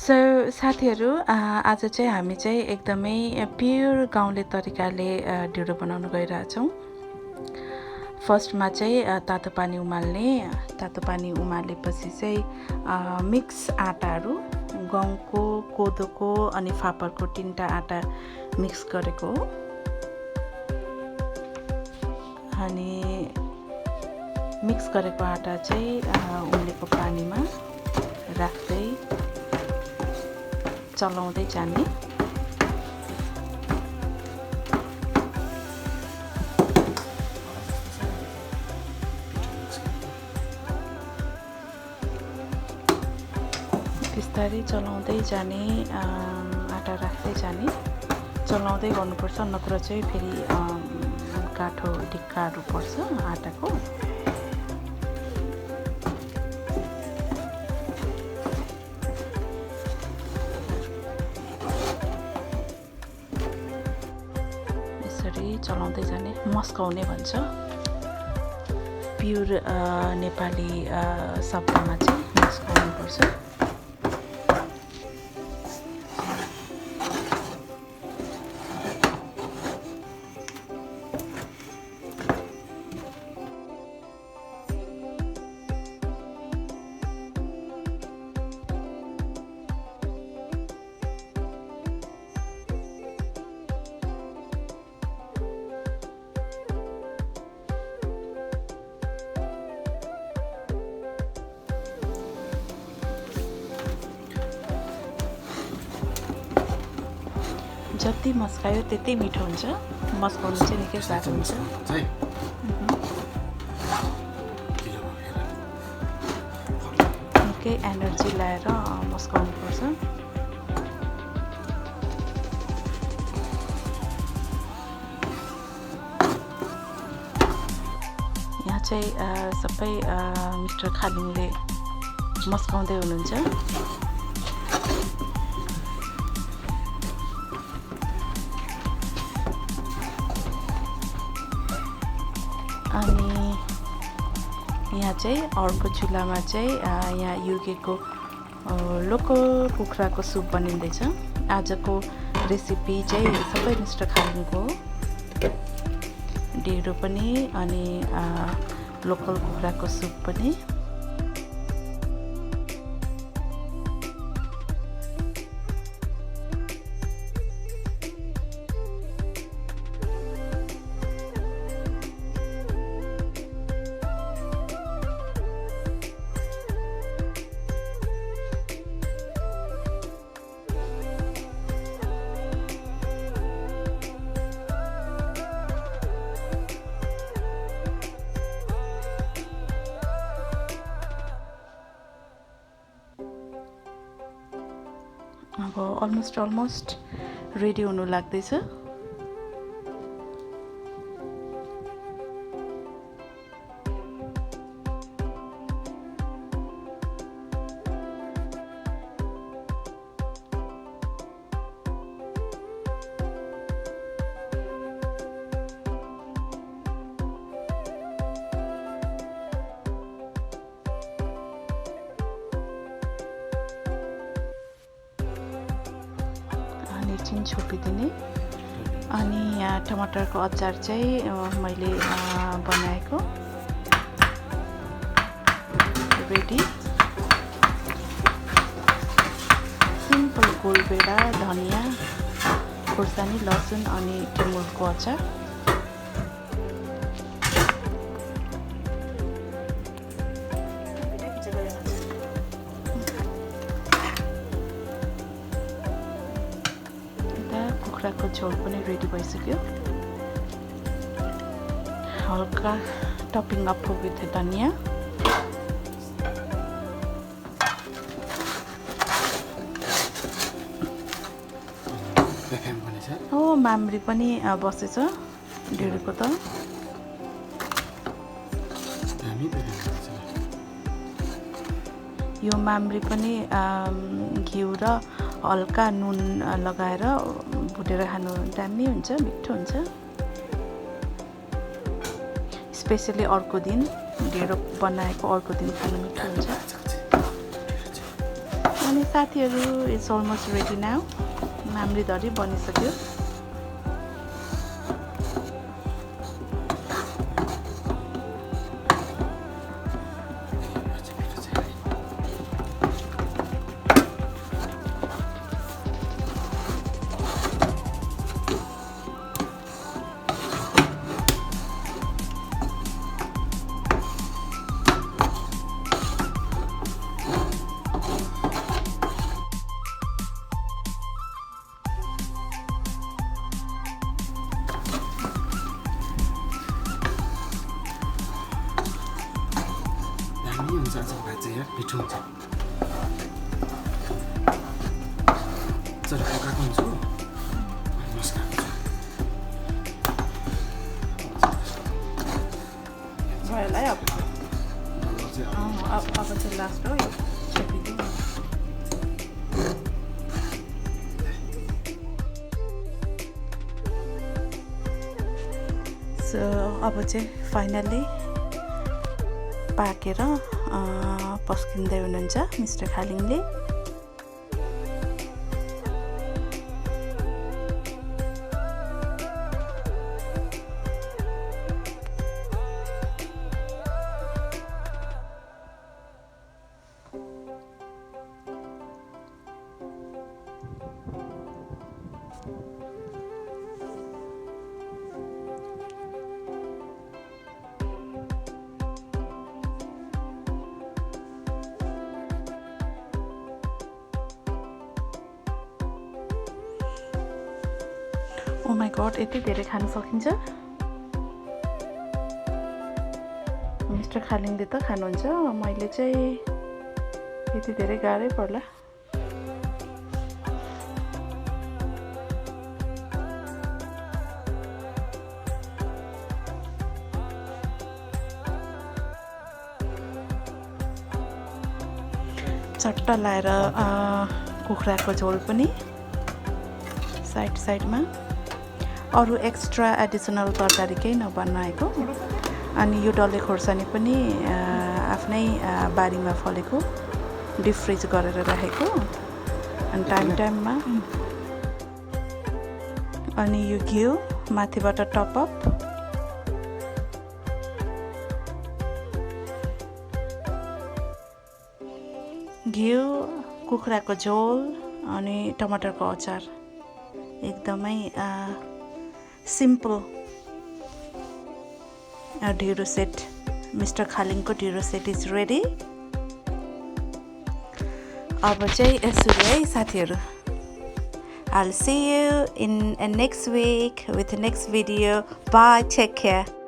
So साथीहरू आज चाहिँ हामी चाहिँ एकदमै प्योर गाउँले तरिकाले ढिँडो बनाउन गइरहेछौँ। फर्स्टमा चाहिँ तातो पानी उमाल्ने, तातो पानी उमालेपछि चाहिँ मिक्स आटाहरू गहुँको, कोदोको अनि फापरको 3टा आटा मिक्स गरेको हो। अनि मिक्स गरेको आटा चाहिँ उम्लेको पानीमा राख्दै चलाउँदै जाने। बिस्तारै चलाउँदै जाने, आटा राख्दै जाने, चलाउँदै गर्नुपर्छ, नत्र चाहिँ फेरि गाठो ढिक्काहरू पर्छ आटाको। चलाउँदै जाने, मस्काउने भन्छ प्योर नेपाली शब्दमा चाहिँ मस्काउनु पर्छ। जति मस्कायो त्यति मिठो हुन्छ। मस्काउनु चाहिँ निकै साह्रो हुन्छ। निकै एनर्जी लाएर मस्काउनु पर्छ। यहाँ चाहिँ सबै मिस्टर खालिङले मस्काउँदै हुनुहुन्छ। अनि यहाँ चाहिँ अर्को चुल्हामा चाहिँ यहाँ युकेको लोकल कुखुराको सुप बनिँदैछ। आजको रेसिपी चाहिँ सबै मिस्टर खालिङको ढिँडो पनि अनि लोकल कुखुराको सुप पनि। अब अलमोस्ट रेडी हुनु लाग्दैछ। एकछिन छोपिदिने। अनि यहाँ टमाटरको अचार चाहिँ मैले बनाएको रेडी। सिम्पल गोलबेडा, धनियाँ, खुर्सानी, लसुन अनि तिम्मुरको अचार। कुखुराको झोल पनि रेडी भइसक्यो। हल्का टपिङ अप विथ धनियाँ। हो माम्री पनि बसेछ ढिँडोको त। यो माम्री पनि घिउ र हल्का नुन लगाएर भुटेर खानु दामी हुन्छ, मिठो हुन्छ। स्पेसली अर्को दिन ढिँडो बनाएको अर्को दिन खानु मिठो हुन्छ। अनि साथीहरू इट्स अलमोस्ट रेडी नाउ हामीले धरी बनिसक्यो मिठो हुन्छ चल पकाएको हुन्छ मसला भयो अब चाहिँ लास्ट हो सो अब चाहिँ फाइनल्ली पाकेर पस्किँदै हुनुहुन्छ मिस्टर खालिङले ओ माई गॉड यति धेरै खान सकिन्छ मिस्टर खालिङले त खानुहुन्छ मैले चाहिँ यति धेरै गाह्रै पर्ला चट्ट लाएर कुखुराको झोल पनि साइडमा अरू एक्स्ट्रा एडिसनल तरकारी केही नबनाएको अनि यो डल्ले खोर्सानी पनि आफ्नै बारीमा फलेको डिप फ्रिज गरेर राखेको अनि टाइममा अनि यो घिउ माथिबाट टपअप घिउ कुखुराको झोल अनि टमाटरको अचार एकदमै सिम्पल ढिँडो सेट मिस्टर खालिङको ढिँडो सेट इज रेडी अब चाहिँ यसरी है साथीहरू I'll see you in next week with the next video. Bye, take care.